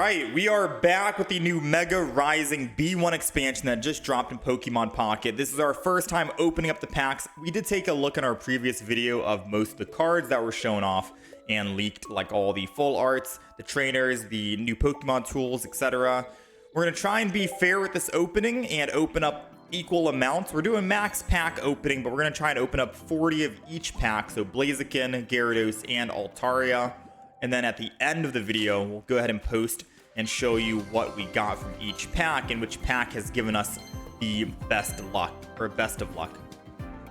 Alright, we are back with the new Mega Rising B1 expansion that just dropped in Pokemon Pocket. This is our first time opening up the packs. We did take a look in our previous video of most of the cards that were shown off and leaked, like all the full arts, the trainers, the new Pokemon tools, etc. We're going to try and be fair with this opening and open up equal amounts. We're doing max pack opening, but we're going to try and open up 40 of each pack. So Blaziken, Gyarados, and Altaria. And then at the end of the video, we'll go ahead and post and show you what we got from each pack and which pack has given us the best luck or best of luck.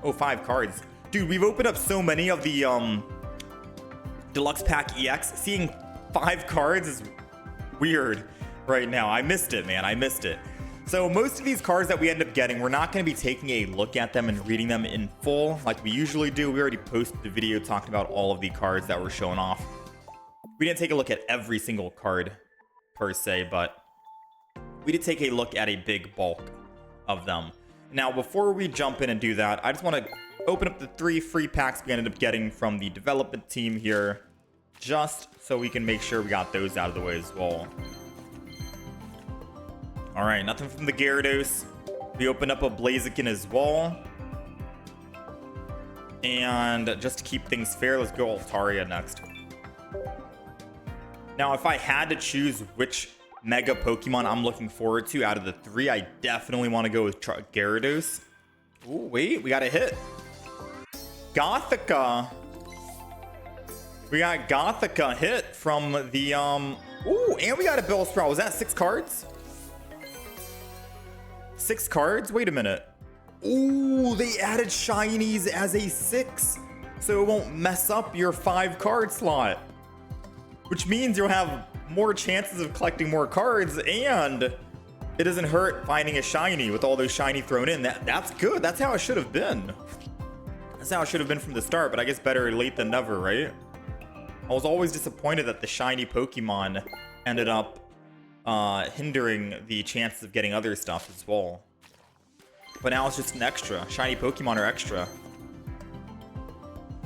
Oh, 5 cards. Dude, we've opened up so many of the Deluxe Pack EX. Seeing 5 cards is weird right now. I missed it, man. I missed it. So most of these cards that we end up getting, we're not going to be taking a look at them and reading them in full like we usually do. We already posted the video talking about all of the cards that were shown off. We didn't take a look at every single card per se, but we did take a look at a big bulk of them. Now, before we jump in and do that, I just want to open up the 3 free packs we ended up getting from the development team here, just so we can make sure we got those out of the way as well. All right, nothing from the Gyarados. We opened up a Blaziken as well. And just to keep things fair, let's go Altaria next. Now, if I had to choose which Mega Pokemon I'm looking forward to out of the 3, I definitely want to go with Gyarados. Ooh, wait, we got a hit. Gothika. We got Gothika hit from the, ooh, and we got a Bellsprout. Was that 6 cards? 6 cards? Wait a minute. Ooh, they added shinies as a 6, so it won't mess up your 5 card slot. Which means you'll have more chances of collecting more cards, and it doesn't hurt finding a shiny with all those shiny thrown in. That's good. That's how it should have been. That's how it should have been from the start, but I guess better late than never, right? I was always disappointed that the shiny Pokemon ended up hindering the chances of getting other stuff as well. But now it's just an extra. Shiny Pokemon are extra.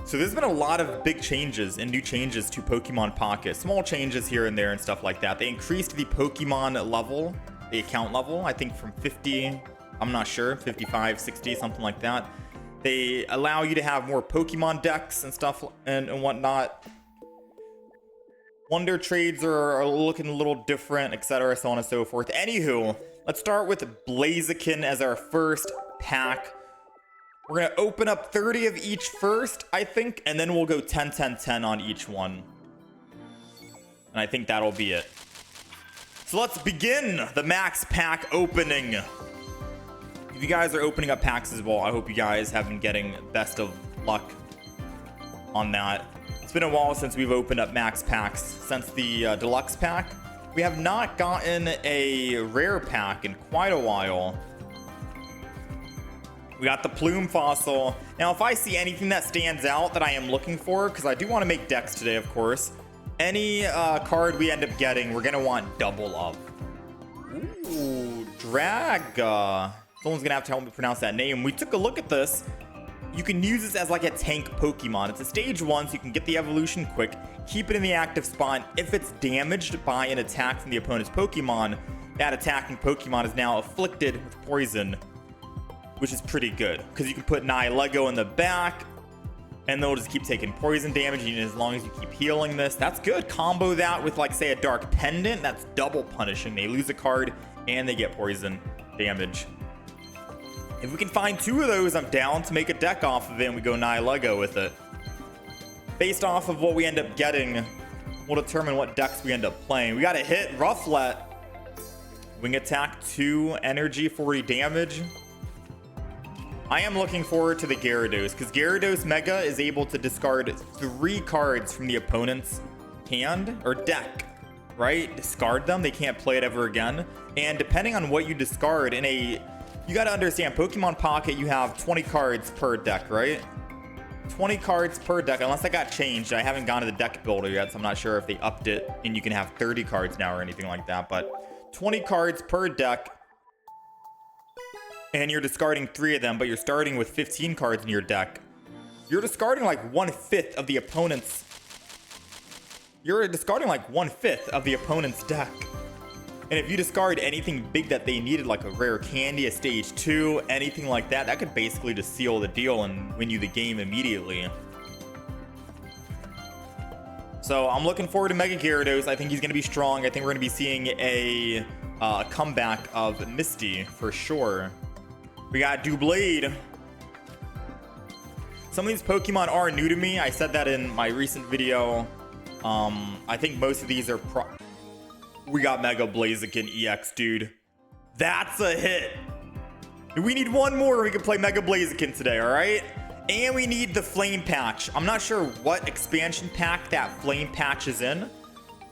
So there's been a lot of big changes and new changes to Pokemon Pocket. Small changes here and there and stuff like that. They increased the Pokemon level, the account level, I think from 50, I'm not sure, 55, 60, something like that. They allow you to have more Pokemon decks and stuff and whatnot. Wonder trades are looking a little different, etc., so on and so forth. Anywho, let's start with Blaziken as our first pack. We're going to open up 30 of each first, I think, and then we'll go 10, 10, 10 on each one. And I think that'll be it. So let's begin the max pack opening. If you guys are opening up packs as well, I hope you guys have been getting best of luck on that. It's been a while since we've opened up max packs. Since the deluxe pack, we have not gotten a rare pack in quite a while. We got the Plume Fossil. Now, if I see anything that stands out that I am looking for, because I do want to make decks today, of course, any card we end up getting, we're going to want double of. Ooh, Draga. Someone's going to have to help me pronounce that name. We took a look at this. You can use this as like a tank Pokemon. It's a stage 1, so you can get the evolution quick, keep it in the active spot. If it's damaged by an attack from the opponent's Pokemon, that attacking Pokemon is now afflicted with poison, which is pretty good because you can put Nihilego in the back and they'll just keep taking poison damage, and as long as you keep healing this, that's good. Combo that with, like, say, a Dark Pendant, that's double punishing. They lose a card and they get poison damage. If we can find 2 of those, I'm down to make a deck off of it, and we go Nihilego with it. Based off of what we end up getting, we'll determine what decks we end up playing. We got a hit Rufflet. Wing attack 2, energy 40 damage. I am looking forward to the Gyarados, because Gyarados Mega is able to discard 3 cards from the opponent's hand or deck, right? Discard them. They can't play it ever again. And depending on what you discard in a... You got to understand, Pokemon Pocket, you have 20 cards per deck, right? 20 cards per deck, unless that got changed. I haven't gone to the deck builder yet, so I'm not sure if they upped it and you can have 30 cards now or anything like that. But 20 cards per deck. And you're discarding 3 of them, but you're starting with 15 cards in your deck. You're discarding like 1/5 of the opponent's you're discarding like 1/5 of the opponent's deck. And if you discard anything big that they needed, like a rare candy, a stage 2, anything like that, that could basically just seal the deal and win you the game immediately. So I'm looking forward to Mega Gyarados. I think he's going to be strong. I think we're going to be seeing a comeback of Misty for sure. We got Doublade. Some of these Pokemon are new to me. I said that in my recent video. I think most of these are we got Mega Blaziken EX, dude. That's a hit. We need one more. We can play Mega Blaziken today, all right? And we need the Flame Patch. I'm not sure what expansion pack that Flame Patch is in.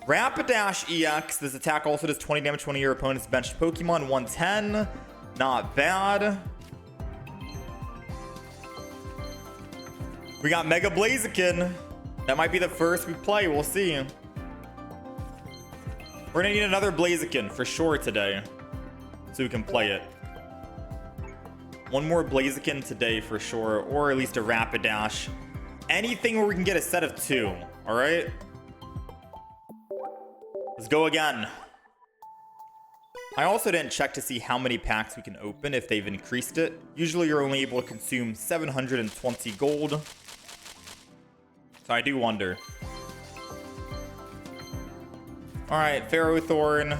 Rapidash EX. This attack also does 20 damage to your opponent's benched Pokemon. 110. Not bad. We got Mega Blaziken. That might be the first we play. We'll see. We're gonna need another Blaziken for sure today, so we can play it. One more Blaziken today for sure, or at least a Rapidash. Anything where we can get a set of 2. All right. Let's go again. I also didn't check to see how many packs we can open if they've increased it. Usually you're only able to consume 720 gold. So I do wonder. All right, Ferrothorn.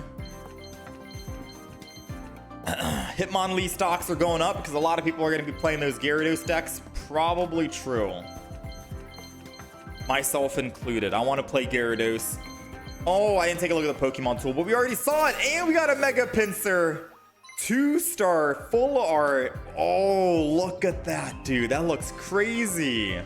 Hitmonlee stocks are going up because a lot of people are going to be playing those Gyarados decks. Probably true. Myself included. I want to play Gyarados. Oh, I didn't take a look at the Pokemon tool, but we already saw it. And we got a Mega Pinsir. 2-star full art. Oh, look at that, dude. That looks crazy.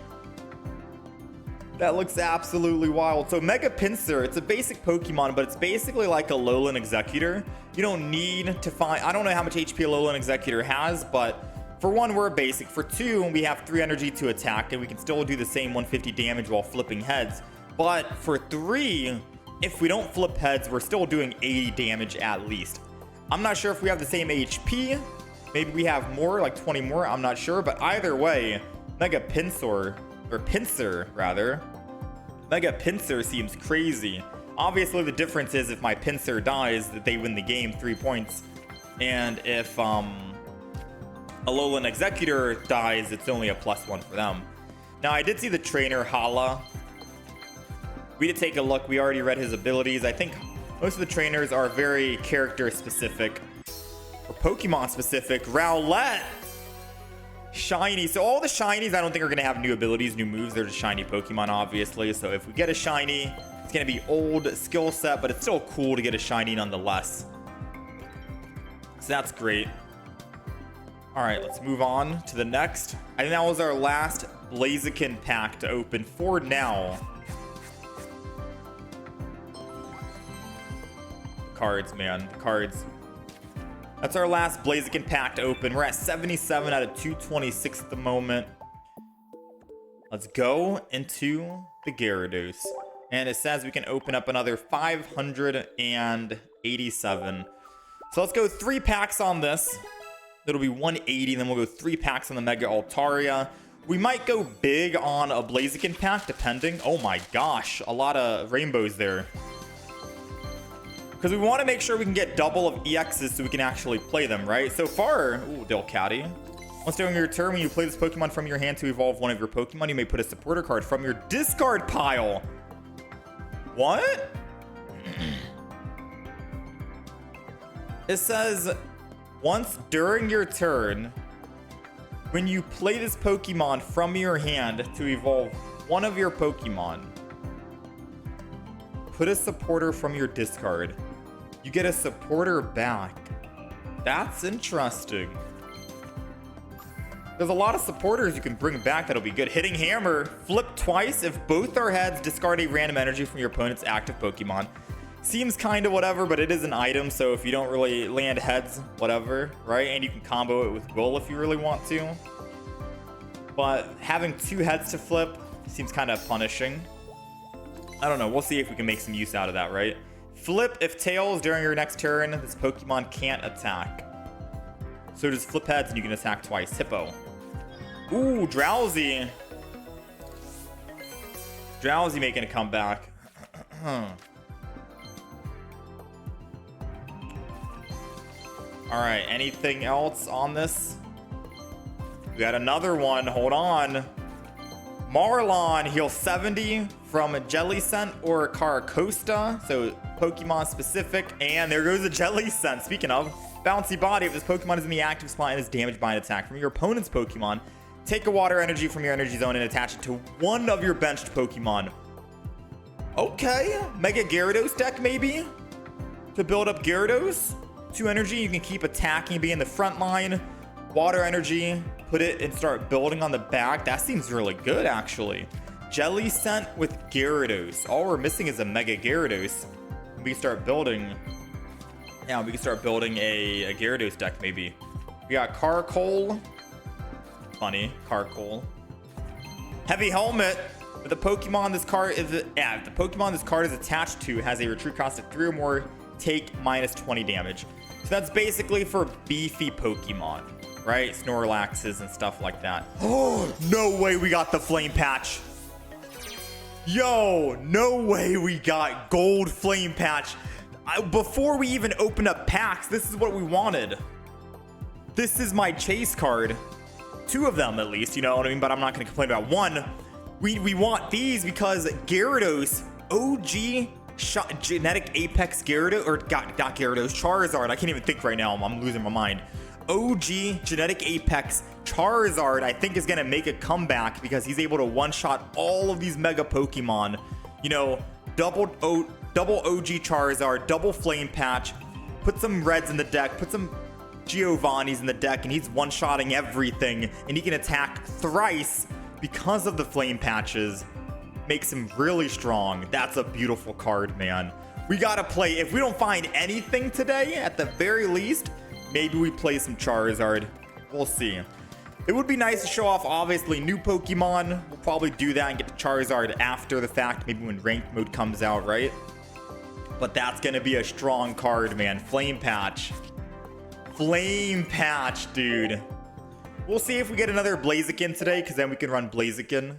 That looks absolutely wild. So Mega Pinsir, it's a basic Pokemon, but it's basically like a Alolan Executor. You don't need to find... I don't know how much HP Alolan Executor has, but for 1, we're a basic. For 2, we have 3 energy to attack, and we can still do the same 150 damage while flipping heads. But for 3, if we don't flip heads, we're still doing 80 damage at least. I'm not sure if we have the same HP. Maybe we have more, like 20 more. I'm not sure, but either way, Mega Pinsir... or Pinsir rather. Mega Pinsir seems crazy. Obviously the difference is if my Pinsir dies that they win the game 3 points, and if Alolan Executor dies it's only a +1 for them. Now I did see the trainer Hala. We did take a look. We already read his abilities. I think most of the trainers are very character specific or Pokemon specific. Rowlet shiny. So all the shinies I don't think are going to have new abilities, new moves. They're just shiny Pokemon obviously. So if we get a shiny, it's going to be old skill set, but it's still cool to get a shiny nonetheless. So that's great. All right, let's move on to the next. I think that was our last Blaziken pack to open for now. Cards, man, the cards. That's our last Blaziken pack to open. We're at 77 out of 226 at the moment. Let's go into the Gyarados. And it says we can open up another 587. So let's go 3 packs on this. It'll be 180, then we'll go 3 packs on the Mega Altaria. We might go big on a Blaziken pack, depending. Oh my gosh, a lot of rainbows there. Because we want to make sure we can get double of EXs so we can actually play them, right? So far, ooh, Delcatty. Once during your turn, when you play this Pokemon from your hand to evolve one of your Pokemon, you may put a supporter card from your discard pile. What? It says, once during your turn, when you play this Pokemon from your hand to evolve one of your Pokemon, put a supporter from your discard. You get a supporter back. That's interesting. There's a lot of supporters you can bring back that'll be good. Hitting Hammer, flip twice. If both are heads, discard a random energy from your opponent's active Pokemon. Seems kind of whatever, but it is an item, so if you don't really land heads, whatever, right? And you can combo it with Will if you really want to. But having 2 heads to flip seems kind of punishing. I don't know. We'll see if we can make some use out of that, right? Flip if tails during your next turn. This Pokemon can't attack. So just flip heads and you can attack twice. Hippo. Ooh, Drowsy. Drowsy making a comeback. All right, anything else on this? We got another one. Hold on. Marlon heals 70 from a Jelly Scent or Caracosta. So Pokemon specific. And there goes a Jelly Scent. Speaking of, Bouncy Body. If this Pokemon is in the active spot and is damaged by an attack from your opponent's Pokemon, take a water energy from your energy zone and attach it to one of your benched Pokemon. Okay. Mega Gyarados deck maybe? To build up Gyarados. 2 energy. You can keep attacking, be in the front line. Water energy. Put it and start building on the back. That seems really good, actually. Jelly Scent with Gyarados. All we're missing is a Mega Gyarados. We can start building. Yeah, we can start building a Gyarados deck, maybe. We got Carkol. Funny, Carkol. Heavy Helmet. If the Pokemon this card is the Pokemon this card is attached to has a retreat cost of 3 or more, take -20 damage. So that's basically for beefy Pokemon. Right? Snorlaxes and stuff like that. Oh, no way we got the Flame Patch. Yo, no way we got Gold Flame Patch. Before we even open up packs, this is what we wanted. This is my chase card. 2 of them at least, you know what I mean? But I'm not going to complain about 1. We want these because Gyarados, OG Genetic Apex Gyarados, or not Gyarados, Charizard. I can't even think right now. I'm losing my mind. OG Genetic Apex Charizard, I think, is going to make a comeback because he's able to one-shot all of these Mega Pokemon. You know, double OG Charizard, double Flame Patch, put some Reds in the deck, put some Giovanni's in the deck, and he's one-shotting everything, and he can attack thrice because of the Flame Patches. Makes him really strong. That's a beautiful card, man. We got to play. If we don't find anything today, at the very least, maybe we play some Charizard. We'll see. It would be nice to show off, obviously, new Pokemon. We'll probably do that and get to Charizard after the fact, maybe when ranked mode comes out, right? But that's going to be a strong card, man. Flame Patch. Flame Patch, dude. We'll see if we get another Blaziken today, because then we can run Blaziken.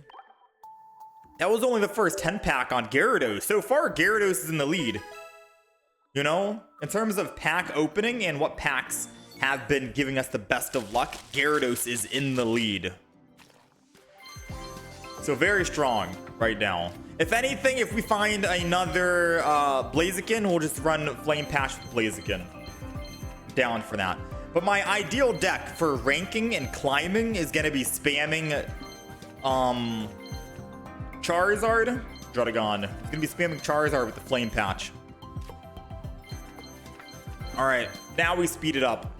That was only the first 10-pack on Gyarados. So far, Gyarados is in the lead. You know, in terms of pack opening and what packs have been giving us the best of luck, Gyarados is in the lead. So very strong right now. If anything, if we find another Blaziken, we'll just run Flame Patch with Blaziken. Down for that. But my ideal deck for ranking and climbing is going to be spamming Charizard. Druddigon. It's going to be spamming Charizard with the Flame Patch. All right, now we speed it up.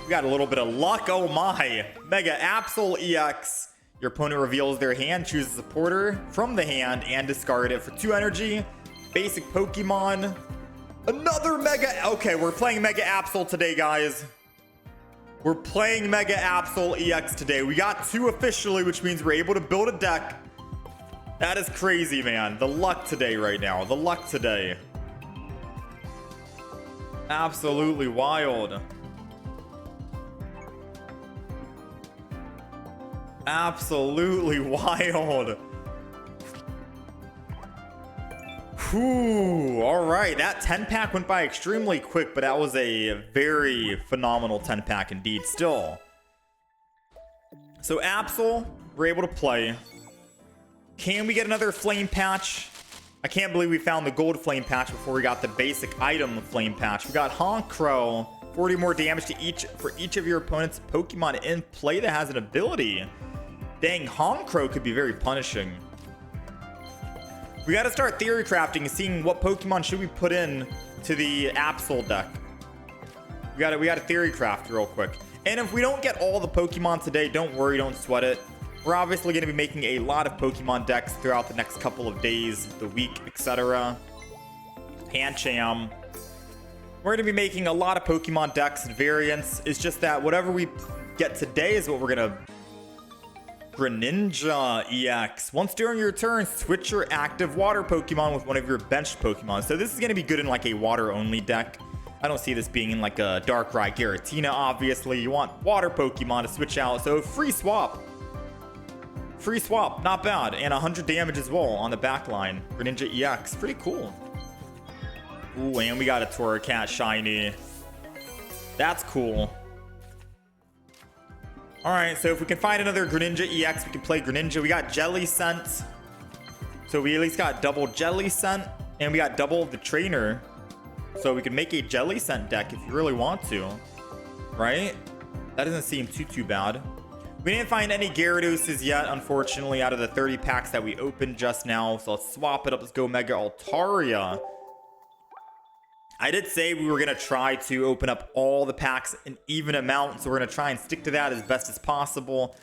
We got a little bit of luck. Oh my. Mega Absol EX. Your opponent reveals their hand, choose a supporter from the hand, and discard it for 2 energy. Basic Pokemon. Another Mega. Okay, we're playing Mega Absol today, guys. We're playing Mega Absol EX today. We got 2 officially, which means we're able to build a deck. That is crazy, man. The luck today right now. The luck today. Absolutely wild. Absolutely wild. Whew. All right. That 10-pack went by extremely quick, but that was a very phenomenal 10-pack indeed still. So Absol, we're able to play. Can we get another Flame Patch? I can't believe we found the Gold Flame Patch before we got the basic item Flame Patch. We got Honchkrow. 40 more damage to for each of your opponent's Pokemon in play that has an ability. Dang, Honchkrow could be very punishing. We got to start theory crafting and seeing what Pokemon should we put in to the Absol deck. We got to theory craft real quick. And if we don't get all the Pokemon today, don't worry, don't sweat it. We're obviously going to be making a lot of Pokemon decks throughout the next couple of days, the week, etc. Pancham. We're going to be making a lot of Pokemon decks and variants. It's just that whatever we get today is what we're going to... Greninja EX. Once during your turn, switch your active water Pokemon with one of your benched Pokemon. So this is going to be good in like a water-only deck. I don't see this being in like a Darkrai Giratina, obviously. You want water Pokemon to switch out. So free swap. free swap, not bad. And 100 damage as well on the back line. Greninja EX, pretty cool. Ooh, and we got a Torracat shiny. That's cool. Alright, so if we can find another Greninja EX, we can play Greninja. We got Jelly Scent. So we at least got double Jelly Scent. And we got double the trainer. So we can make a Jelly Scent deck if you really want to. Right? That doesn't seem too bad. We didn't find any Gyaradoses yet, unfortunately, out of the 30 packs that we opened just now. So let's swap it up. Let's go Mega Altaria. I did say we were going to try to open up all the packs in even amount. So we're going to try and stick to that as best as possible.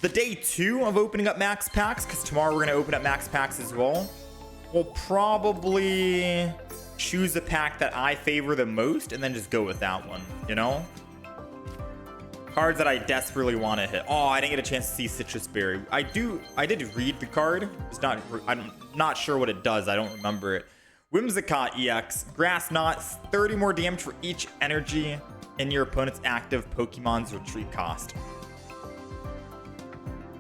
The day 2 of opening up max packs, because tomorrow we're going to open up max packs as well. We'll probably choose a pack that I favor the most and then just go with that one, you know? Cards that I desperately want to hit. Oh, I didn't get a chance to see Citrus Berry. I did read the card. I'm not sure what it does. I don't remember it. Whimsicott EX. Grass Knot. 30 more damage for each energy in your opponent's active Pokemon's retreat cost.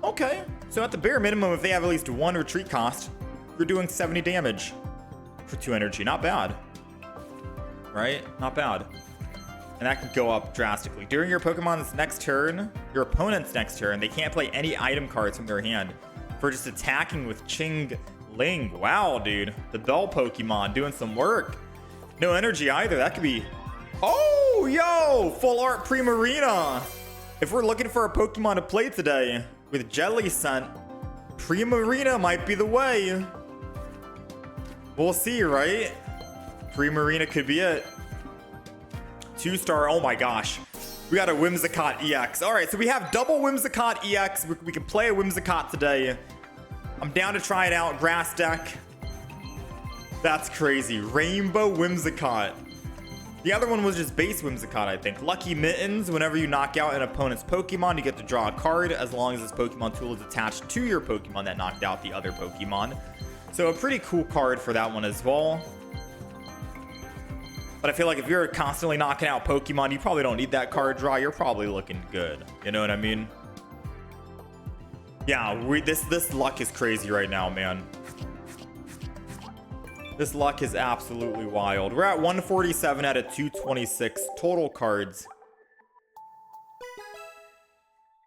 Okay. So at the bare minimum, if they have at least 1 retreat cost, you're doing 70 damage for 2 energy. Not bad. Right? Not bad. And that can go up drastically. During your Pokemon's next turn, your opponent's next turn, they can't play any item cards from their hand for just attacking with Ching Ling. Wow, dude. The Bell Pokemon doing some work. No energy either. That could be... Oh, yo! Full art Primarina. If we're looking for a Pokemon to play today with Jelly Scent, Primarina might be the way. We'll see, right? Primarina could be it. 2-star. Oh my gosh. We got a Whimsicott EX. All right, so we have double Whimsicott EX. We can play a Whimsicott today. I'm down to try it out. Grass deck. That's crazy. Rainbow Whimsicott. The other one was just base Whimsicott, I think. Lucky Mittens. Whenever you knock out an opponent's Pokemon, you get to draw a card as long as this Pokemon tool is attached to your Pokemon that knocked out the other Pokemon. So a pretty cool card for that one as well. But I feel like if you're constantly knocking out Pokemon, you probably don't need that card draw. You're probably looking good. You know what I mean? Yeah, this luck is crazy right now, man. This luck is absolutely wild. We're at 147 out of 226 total cards.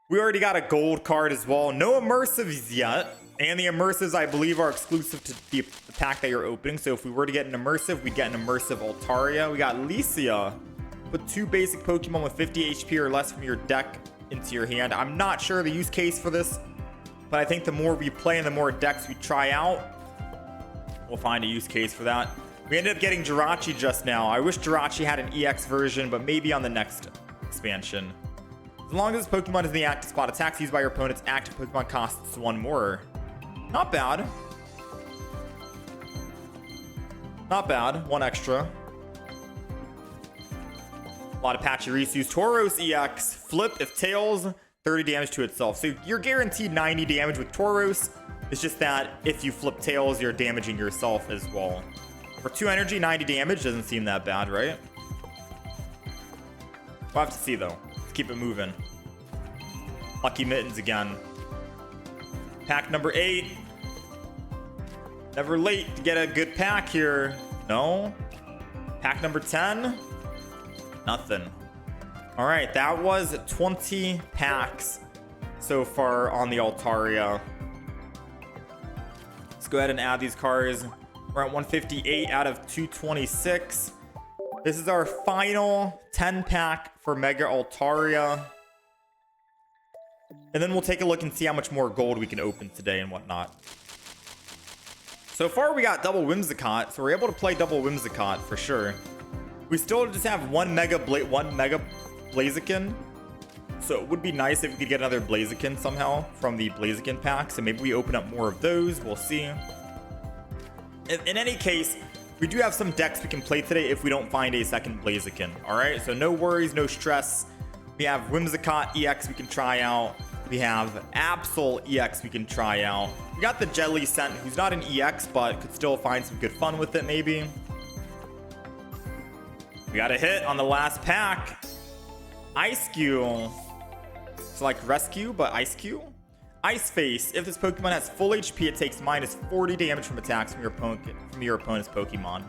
We already got a gold card as well. No immersives yet. And the immersives, I believe, are exclusive to the pack that you're opening. So if we were to get an immersive, we'd get an immersive Altaria. We got Licia. Put 2 basic Pokemon with 50 HP or less from your deck into your hand. I'm not sure the use case for this, but I think the more we play and the more decks we try out, we'll find a use case for that. We ended up getting Jirachi just now. I wish Jirachi had an EX version, but maybe on the next expansion. As long as this Pokemon is in the active spot, attacks used by your opponent's active Pokemon costs 1 more. Not bad. Not bad. 1 extra. A lot of Pachirisus. Tauros EX. Flip if tails, 30 damage to itself. So you're guaranteed 90 damage with Tauros. It's just that if you flip tails, you're damaging yourself as well. For 2 energy, 90 damage doesn't seem that bad, right? We'll have to see though. Let's keep it moving. Lucky Mittens again. Pack number 8. Never late to get a good pack here. No. Pack number 10. Nothing. All right, that was 20 packs so far on the Altaria. Let's go ahead and add these cards. We're at 158 out of 226. This is our final 10 pack for Mega Altaria. And then we'll take a look and see how much more gold we can open today and whatnot. So far, we got double Whimsicott, so we're able to play double Whimsicott for sure. We still just have one Mega Blaziken. So it would be nice if we could get another Blaziken somehow from the Blaziken pack. So maybe we open up more of those. We'll see. In any case, we do have some decks we can play today if we don't find a second Blaziken. All right, so no worries, no stress. We have Whimsicott EX we can try out. We have Absol EX we can try out. We got the Jelly Scent, who's not an EX, but could still find some good fun with it, maybe. We got a hit on the last pack. Ice Cube. It's like Rescue, but Ice Cube. Ice Face. If this Pokemon has full HP, it takes minus 40 damage from attacks from your opponent's Pokemon.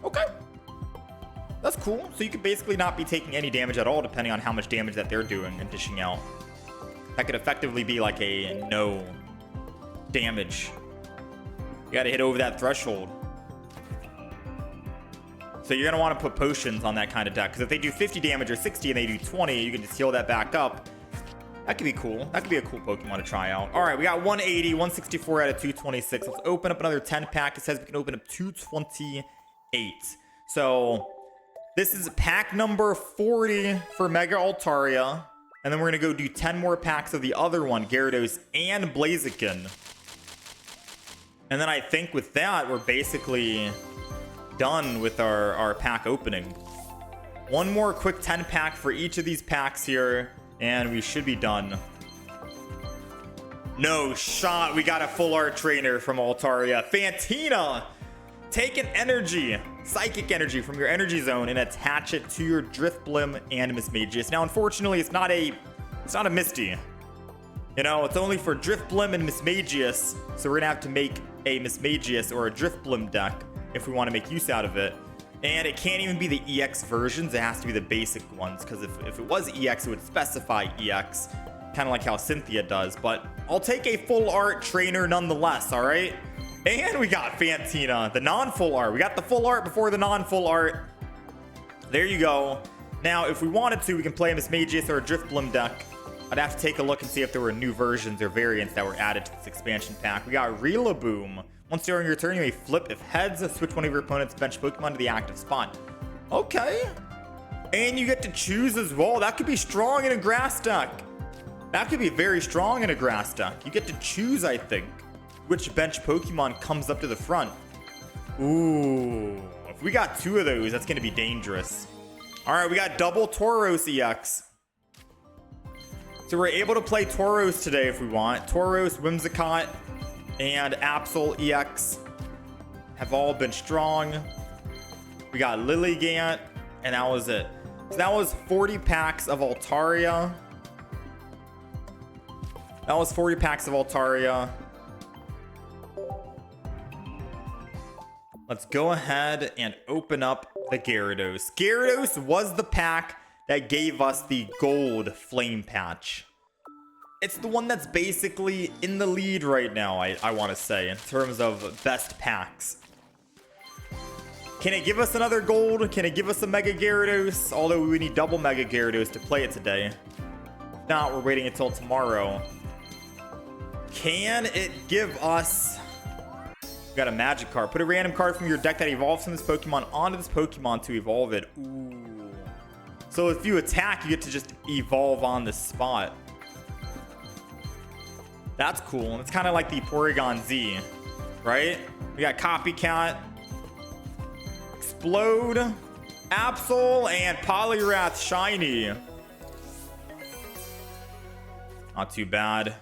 Okay. That's cool. So you could basically not be taking any damage at all, depending on how much damage that they're doing and dishing out. That could effectively be like a no damage. You gotta hit over that threshold. So you're gonna want to put potions on that kind of deck, because if they do 50 damage or 60 and they do 20, you can just heal that back up. That could be cool. That could be a cool Pokemon to try out. All right, we got 180, 164 out of 226. Let's open up another 10 pack. It says we can open up 228. So this is pack number 40 for Mega Altaria. And then we're going to go do 10 more packs of the other one, Gyarados and Blaziken. And then I think with that, we're basically done with our pack opening. One more quick 10 pack for each of these packs here, and we should be done. No shot. We got a full art trainer from Altaria. Fantina! Take an energy, psychic energy from your energy zone and attach it to your Drifblim and Mismagius. Now, unfortunately, it's not a Misty. You know, it's only for Drifblim and Mismagius, so we're gonna have to make a Mismagius or a Drifblim deck if we want to make use out of it. And it can't even be the EX versions, it has to be the basic ones, because if it was EX, it would specify EX, kind of like how Cynthia does. But I'll take a full art trainer nonetheless, all right? And we got Fantina, the non-full art. We got the full art before the non-full art. There you go. Now, if we wanted to, we can play a Mismagius or a Drifblim deck. I'd have to take a look and see if there were new versions or variants that were added to this expansion pack. We got Rillaboom. Once during your turn, you may flip if heads, switch one of your opponent's bench Pokemon to the active spot. Okay. And you get to choose as well. That could be strong in a grass deck. That could be very strong in a grass deck. You get to choose, I think, which bench Pokemon comes up to the front. Ooh. If we got two of those, that's going to be dangerous. All right, we got double Tauros EX. So we're able to play Tauros today if we want. Tauros, Whimsicott, and Absol EX have all been strong. We got Lilligant, and that was it. So that was 40 packs of Altaria. That was 40 packs of Altaria. Let's go ahead and open up the Gyarados. Gyarados was the pack that gave us the gold flame patch. It's the one that's basically in the lead right now, I want to say, in terms of best packs. Can it give us another gold? Can it give us a Mega Gyarados? Although we need double Mega Gyarados to play it today. If not, we're waiting until tomorrow. Can it give us... We got a magic card. Put a random card from your deck that evolves from this Pokemon onto this Pokemon to evolve it. Ooh. So if you attack, you get to just evolve on the spot. That's cool. It's kind of like the Porygon Z, right? We got Copycat, Explode, Absol, and Poliwrath Shiny. Not too bad.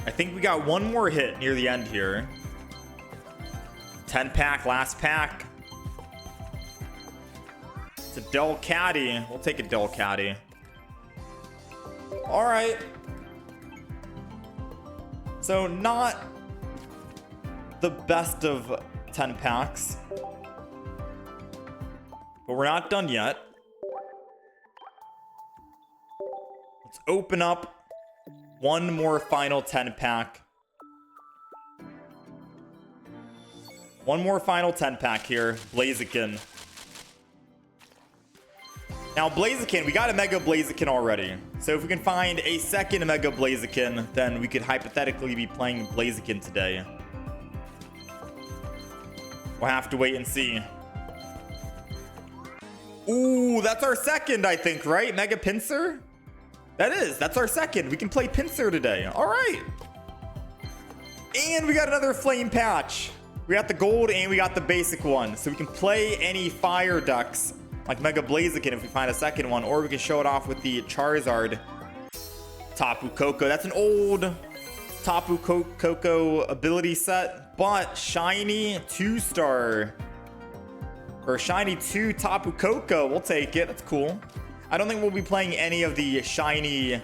I think we got one more hit near the end here. 10 pack, last pack. It's a Delcatty. We'll take a Delcatty. All right. So not the best of 10 packs. But we're not done yet. Let's open up one more final 10 pack. One more final 10 pack here. Blaziken. Now Blaziken, we got a Mega Blaziken already. So if we can find a second Mega Blaziken, then we could hypothetically be playing Blaziken today. We'll have to wait and see. Ooh, that's our second, I think, right? Mega Pinsir? That's our second. We can play Pinsir today. All right. And we got another flame patch. We got the gold and we got the basic one. So we can play any fire decks like Mega Blaziken if we find a second one, or we can show it off with the Charizard Tapu Koko. That's an old Tapu Koko ability set, but shiny 2-star or shiny 2 Tapu Koko. We'll take it. That's cool. I don't think we'll be playing any of the shiny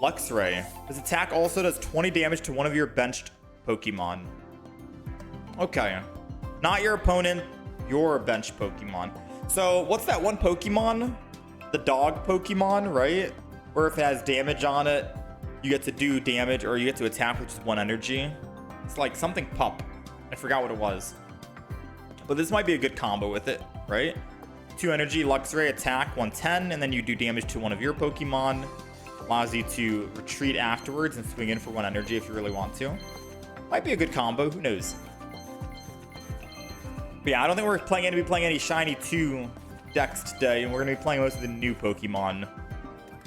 Luxray. This attack also does 20 damage to one of your benched Pokemon. Okay. Not your opponent, your benched Pokemon. So what's that one Pokemon? The dog Pokemon, right? Where if it has damage on it, you get to do damage or you get to attack, which is 1 energy. It's like something pup. I forgot what it was. But this might be a good combo with it, right? 2 energy, Luxray, attack, 110, and then you do damage to one of your Pokemon. Allows you to retreat afterwards and swing in for 1 energy if you really want to. Might be a good combo, who knows? But yeah, I don't think we're going to be playing any Shiny 2 decks today, and we're going to be playing most of the new Pokemon.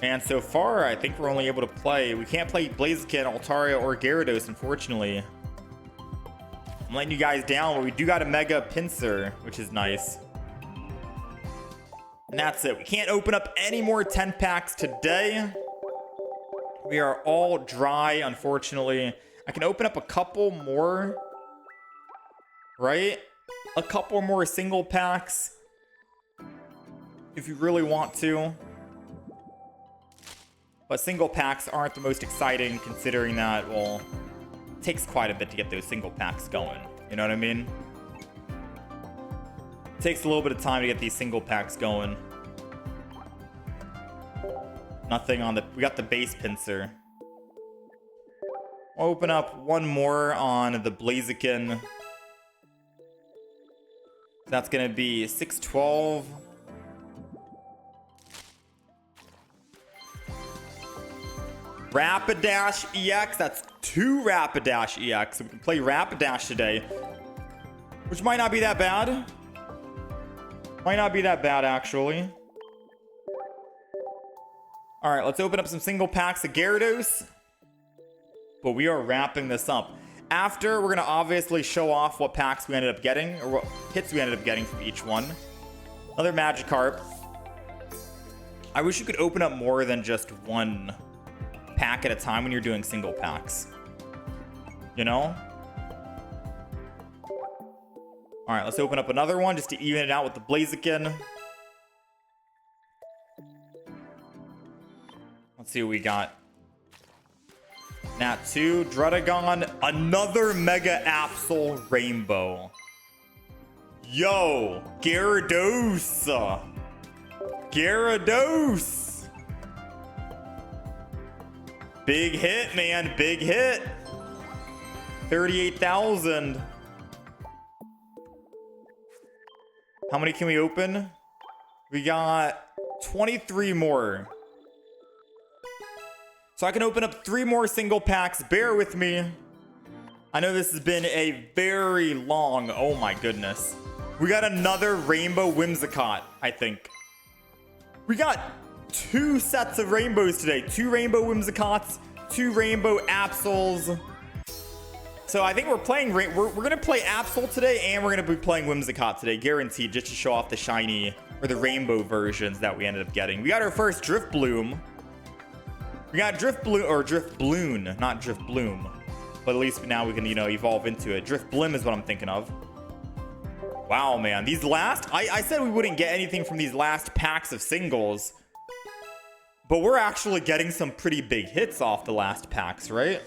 And so far, I think we're only able to play... We can't play Blaziken, Altaria, or Gyarados, unfortunately. I'm letting you guys down, but we do got a Mega Pinsir, which is nice. And that's it. We can't open up any more 10 packs today. We are all dry, unfortunately. I can open up a couple more, right? A couple more single packs if you really want to. But single packs aren't the most exciting, considering that, well, it takes quite a bit to get those single packs going. You know what I mean? It takes a little bit of time to get these single packs going. Nothing on the... We got the base Pinsir. We'll open up one more on the Blaziken. That's going to be 612. Rapidash EX. That's 2 Rapidash EX. So we can play Rapidash today, which might not be that bad. Might not be that bad, actually. All right, let's open up some single packs of Gyarados. But we are wrapping this up. After, we're going to obviously show off what packs we ended up getting, or what hits we ended up getting from each one. Another Magikarp. I wish you could open up more than just one pack at a time when you're doing single packs. You know? All right, let's open up another one just to even it out with the Blaziken. Let's see what we got. Nat 2, Druddigon, another Mega Absol Rainbow. Yo, Gyarados. Gyarados. Big hit, man, big hit. 38,000. How many can we open? We got 23 more. So I can open up 3 more single packs. Bear with me. I know this has been a very long... Oh my goodness. We got another Rainbow Whimsicott, I think. We got 2 sets of rainbows today. 2 Rainbow Whimsicotts, 2 Rainbow Absols. So I think we're playing... We're going to play Absol today, and we're going to be playing Whimsicott today. Guaranteed, just to show off the shiny or the rainbow versions that we ended up getting. We got our first Drifbloom. We got Driftbloon, not Driftbloom. But at least now we can, you know, evolve into it. Driftblim is what I'm thinking of. Wow, man. These last... I said we wouldn't get anything from these last packs of singles. But we're actually getting some pretty big hits off the last packs, right?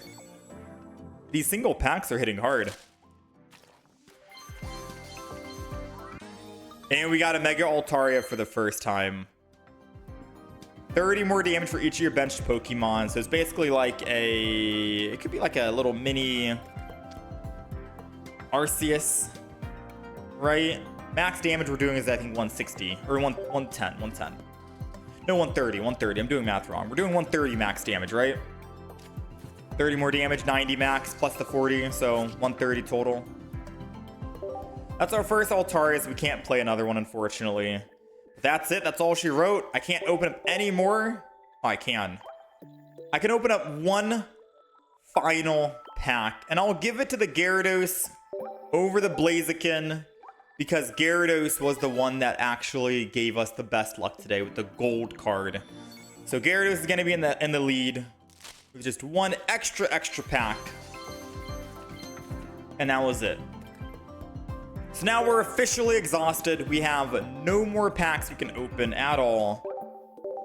These single packs are hitting hard. And we got a Mega Altaria for the first time. 30 more damage for each of your benched Pokemon. So it's basically like a... It could be like a little mini... Arceus. Right? Max damage we're doing is, I think, 160. Or 110. 110. No, 130. 130. I'm doing math wrong. We're doing 130 max damage, right? 30 more damage. 90 max plus the 40. So 130 total. That's our first Altaria, so we can't play another one, unfortunately. That's it. That's all she wrote. I can't open up any more. Oh, I can. I can open up one final pack. And I'll give it to the Gyarados over the Blaziken, because Gyarados was the one that actually gave us the best luck today with the gold card. So Gyarados is going to be in the lead with just one extra pack. And that was it. So now we're officially exhausted. We have no more packs we can open at all.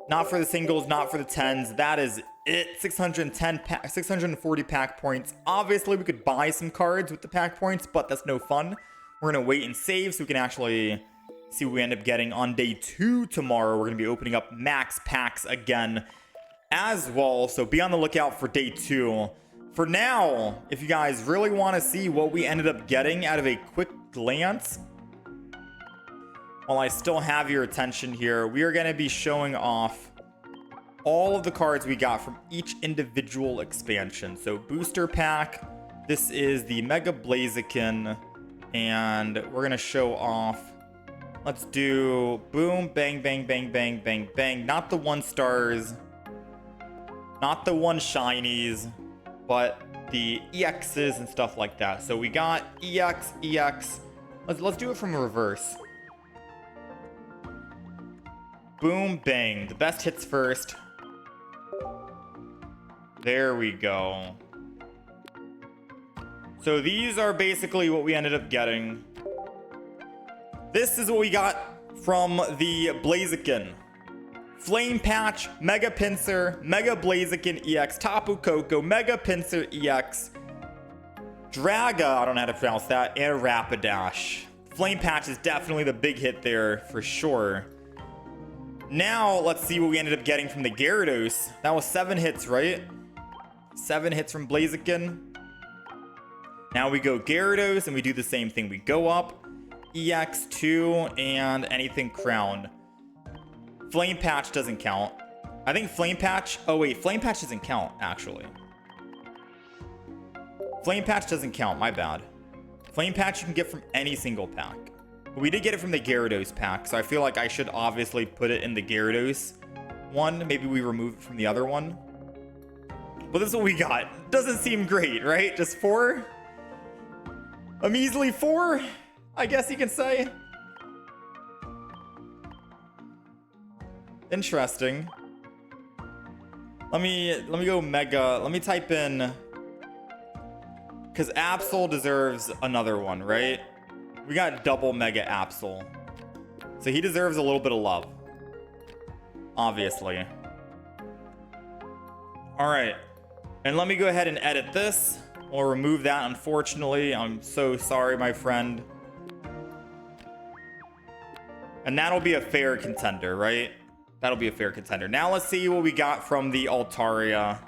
Not for the singles, not for the 10s. That is it. 640 pack points. Obviously, we could buy some cards with the pack points, but that's no fun. We're going to wait and save so we can actually see what we end up getting on day 2 tomorrow. We're going to be opening up max packs again as well. So be on the lookout for day 2. For now, if you guys really want to see what we ended up getting out of a quick glance, while I still have your attention here, we are going to be showing off all of the cards we got from each individual expansion. So booster pack, this is the Mega Blaziken, and we're going to show off. Let's do boom, bang, bang, bang, bang, bang, bang. Not the 1 stars, not the 1 shinies, but the EXs and stuff like that. So we got EX, EX. Let's do it from reverse. Boom, bang. The best hits first. There we go. So these are basically what we ended up getting. This is what we got from the Blaziken. Flame Patch, Mega Pinsir, Mega Blaziken EX, Tapu Koko, Mega Pinsir EX, Draga, I don't know how to pronounce that, and Rapidash. Flame Patch is definitely the big hit there for sure. Now, let's see what we ended up getting from the Gyarados. That was 7 hits, right? 7 hits from Blaziken. Now we go Gyarados, and we do the same thing. We go up, EX2, and anything crowned. Flame Patch doesn't count. I think Flame Patch... Oh, wait. Flame Patch doesn't count, actually. Flame Patch doesn't count. My bad. Flame Patch you can get from any single pack. But we did get it from the Gyarados pack, so I feel like I should obviously put it in the Gyarados one. Maybe we remove it from the other one. But this is what we got. Doesn't seem great, right? Just 4? A measly 4, I guess you can say. Interesting. Let me go Mega. Let me type in, because Absol deserves another one, right? We got double Mega Absol, so he deserves a little bit of love, obviously. All right, and let me go ahead and edit this. We'll remove that, unfortunately. I'm so sorry, my friend. And that'll be a fair contender, right? That'll be a fair contender. Now let's see what we got from the Altaria.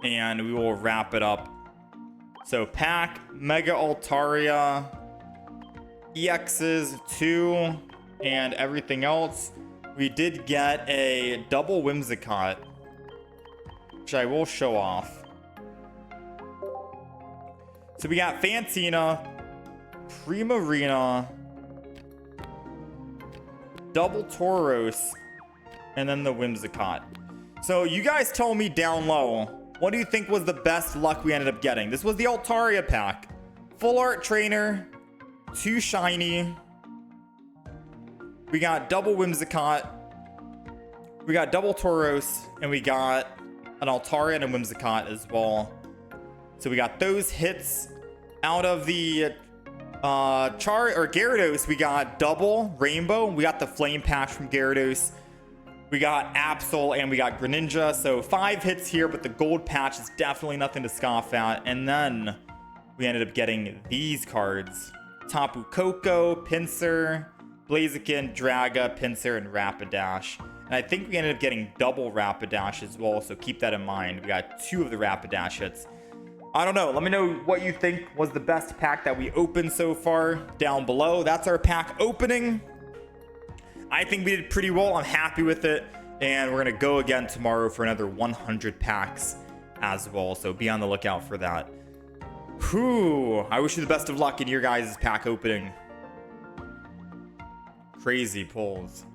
And we will wrap it up. So pack, Mega Altaria, EXs 2, and everything else. We did get a double Whimsicott, which I will show off. So we got Fantina, Primarina, double Tauros, and then the Whimsicott. So you guys tell me down low, what do you think was the best luck we ended up getting? This was the Altaria pack. Full art trainer, 2 shiny. We got double Whimsicott. We got double Tauros, and we got an Altaria and a Whimsicott as well. So we got those hits. Out of the Gyarados, we got double Rainbow. We got the Flame Patch from Gyarados. We got Absol and we got Greninja. So 5 hits here, but the gold patch is definitely nothing to scoff at. And then we ended up getting these cards. Tapu Koko, Pinsir, Blaziken, Draga, Pinsir, and Rapidash. And I think we ended up getting double Rapidash as well, so keep that in mind. We got 2 of the Rapidash hits. I don't know. Let me know what you think was the best pack that we opened so far down below. That's our pack opening. I think we did pretty well. I'm happy with it. And we're going to go again tomorrow for another 100 packs as well. So be on the lookout for that. Whew. I wish you the best of luck in your guys' pack opening. Crazy pulls.